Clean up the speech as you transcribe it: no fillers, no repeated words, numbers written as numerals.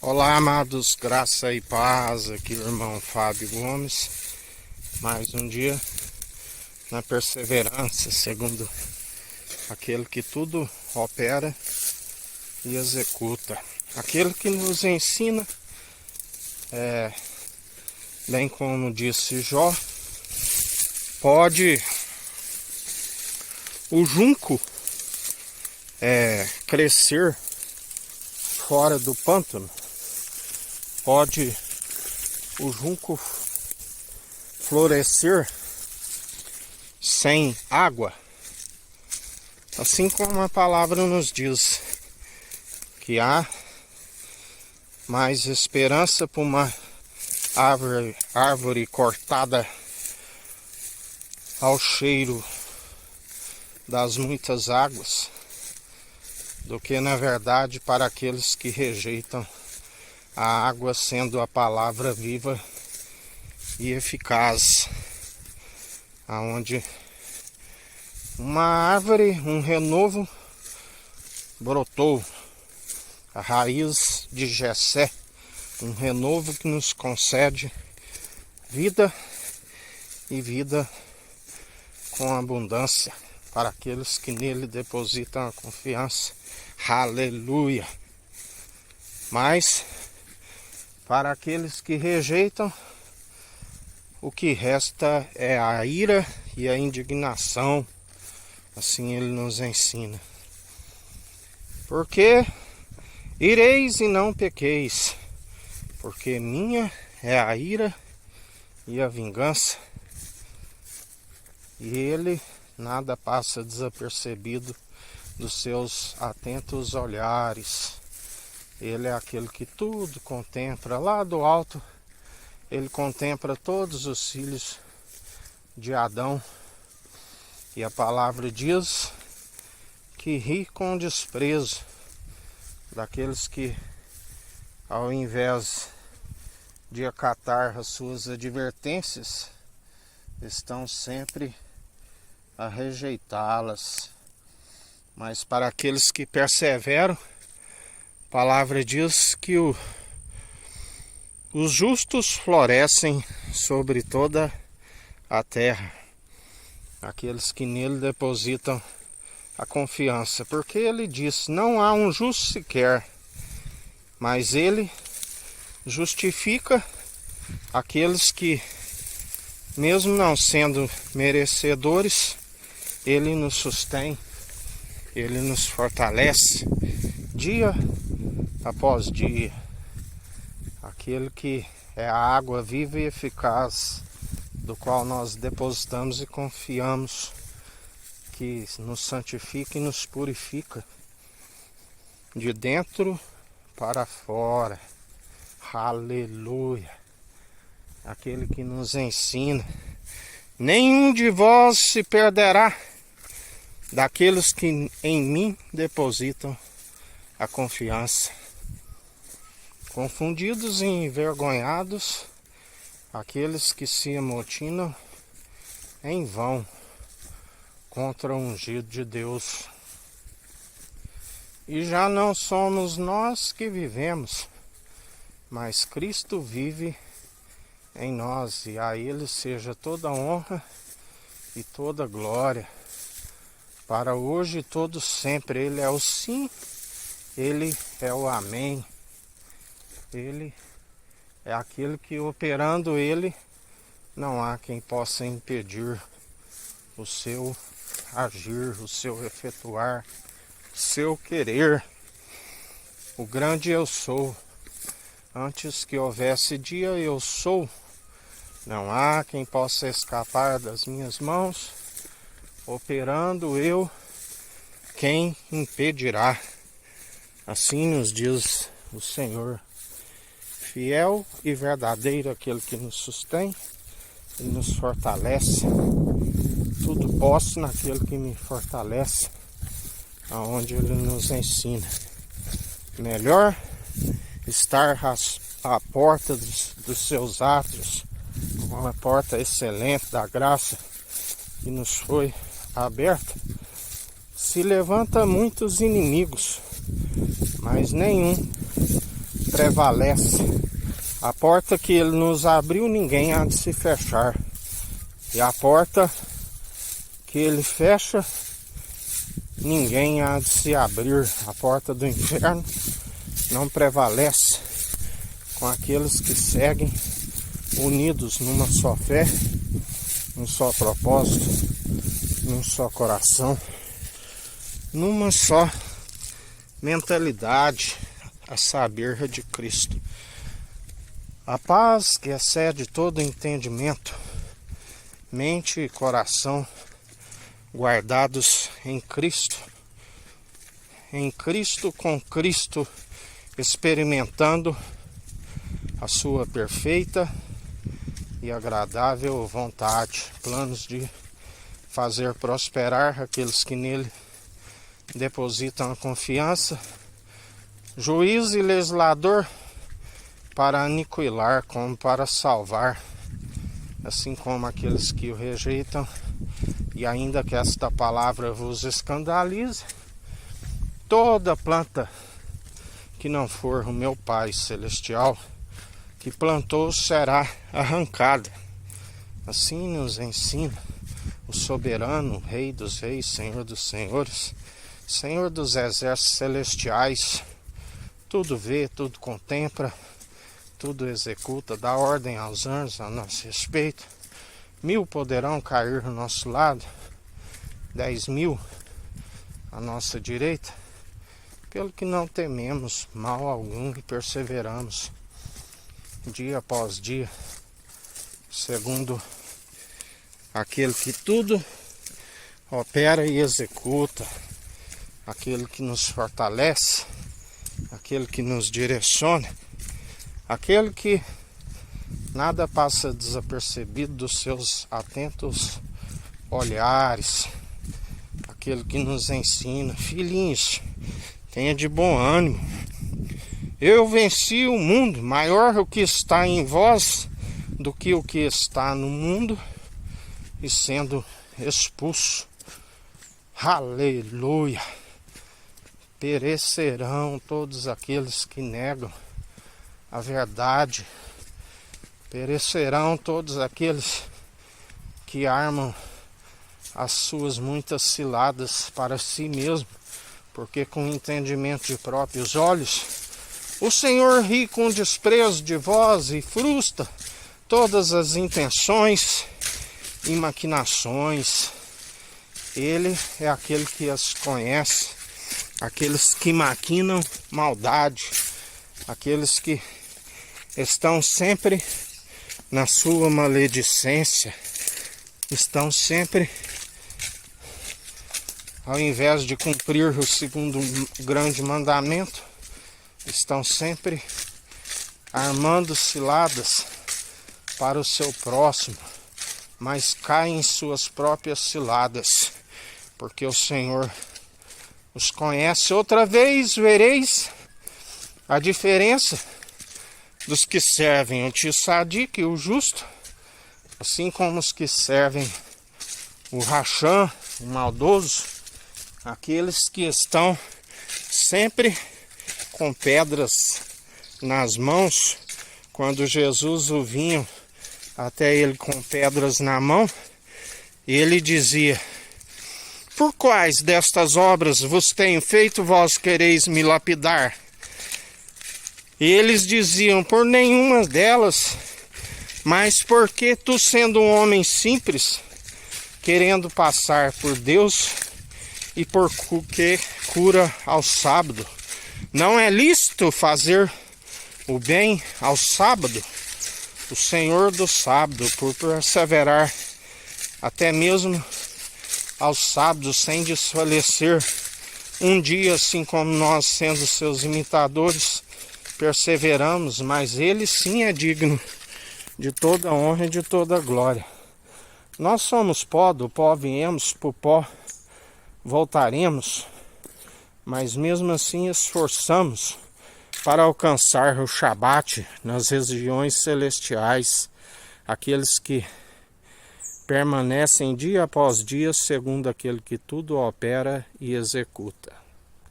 Olá, amados, graça e paz, aqui o irmão Fábio Gomes, mais um dia na perseverança, segundo aquele que tudo opera e executa, aquele que nos ensina, bem como disse Jó, pode o junco crescer fora do pântano, pode o junco florescer sem água, assim como a palavra nos diz que há mais esperança para uma árvore cortada ao cheiro das muitas águas do que na verdade para aqueles que rejeitam a água, sendo a palavra viva e eficaz, aonde uma árvore, um renovo brotou, a raiz de Jessé, um renovo que nos concede vida e vida com abundância para aqueles que nele depositam a confiança. Aleluia! Mas para aqueles que rejeitam, o que resta é a ira e a indignação. Assim ele nos ensina. Porque ireis e não pequeis, porque minha é a ira e a vingança, e ele nada passa desapercebido dos seus atentos olhares. Ele é aquele que tudo contempla lá do alto. Ele contempla todos os filhos de Adão. E a palavra diz que ri com desprezo daqueles que, ao invés de acatar as suas advertências, estão sempre a rejeitá-las. Mas para aqueles que perseveram, a palavra diz que os justos florescem sobre toda a terra, aqueles que nele depositam a confiança, porque ele diz: não há um justo sequer, mas ele justifica aqueles que, mesmo não sendo merecedores, ele nos sustém, ele nos fortalece dia após dia. Aquele que é a água viva e eficaz, do qual nós depositamos e confiamos, que nos santifica e nos purifica de dentro para fora. Aleluia! Aquele que nos ensina: nenhum de vós se perderá, daqueles que em mim depositam a confiança. Confundidos e envergonhados aqueles que se amotinam em vão contra o ungido de Deus. E já não somos nós que vivemos, mas Cristo vive em nós, e a Ele seja toda honra e toda glória, para hoje e todo sempre. Ele é o sim, Ele é o amém. Ele é aquele que, operando Ele, não há quem possa impedir o seu agir, o seu efetuar, o seu querer. O grande eu sou. Antes que houvesse dia, eu sou. Não há quem possa escapar das minhas mãos. Operando eu, quem impedirá? Assim nos diz o Senhor. Fiel e verdadeiro aquele que nos sustém e nos fortalece. Tudo posso naquele que me fortalece, aonde ele nos ensina. Melhor estar à porta dos seus átrios, uma porta excelente da graça que nos foi aberta. Se levanta muitos inimigos, mas nenhum prevalece. A porta que ele nos abriu, ninguém há de se fechar. E a porta que ele fecha, ninguém há de se abrir. A porta do inferno não prevalece com aqueles que seguem unidos numa só fé, num só propósito, num só coração, numa só mentalidade, a saber, de Cristo. A paz que excede todo entendimento, mente e coração guardados em Cristo, com Cristo, experimentando a sua perfeita e agradável vontade, planos de fazer prosperar aqueles que nele depositam a confiança, juiz e legislador, para aniquilar como para salvar, assim como aqueles que o rejeitam. E ainda que esta palavra vos escandalize, toda planta que não for o meu Pai Celestial que plantou será arrancada. Assim nos ensina o soberano Rei dos Reis, Senhor dos Senhores, Senhor dos Exércitos Celestiais. Tudo vê, tudo contempla, tudo executa, dá ordem aos anjos a nosso respeito. 1000 poderão cair ao nosso lado, 10.000 à nossa direita, pelo que não tememos mal algum e perseveramos dia após dia, segundo aquele que tudo opera e executa, aquele que nos fortalece, aquele que nos direciona, aquele que nada passa desapercebido dos seus atentos olhares, aquele que nos ensina: filhinhos, tenha de bom ânimo, eu venci o mundo, maior o que está em vós do que o que está no mundo, e sendo expulso, aleluia, perecerão todos aqueles que negam a verdade, perecerão todos aqueles que armam as suas muitas ciladas para si mesmo, porque com entendimento de próprios olhos, o Senhor ri com desprezo de vós e frustra todas as intenções e maquinações. Ele é aquele que as conhece, aqueles que maquinam maldade, aqueles que estão sempre na sua maledicência, estão sempre, ao invés de cumprir o segundo grande mandamento, estão sempre armando ciladas para o seu próximo, mas caem em suas próprias ciladas, porque o Senhor os conhece. Outra vez vereis a diferença dos que servem o tzadik e o justo, assim como os que servem o rachã, o maldoso, aqueles que estão sempre com pedras nas mãos. Quando Jesus o vinha até ele com pedras na mão, ele dizia: por quais destas obras vos tenho feito, vós quereis me lapidar? E eles diziam: por nenhuma delas, mas porque tu, sendo um homem simples, querendo passar por Deus, e porque cura ao sábado, não é lícito fazer o bem ao sábado? O Senhor do sábado, por perseverar até mesmo aos sábados, sem desfalecer um dia, assim como nós, sendo seus imitadores, perseveramos, mas ele sim é digno de toda honra e de toda glória. Nós somos pó, do pó viemos, pro pó voltaremos, mas mesmo assim esforçamos para alcançar o Shabat nas regiões celestiais, aqueles que permanecem dia após dia segundo aquele que tudo opera e executa.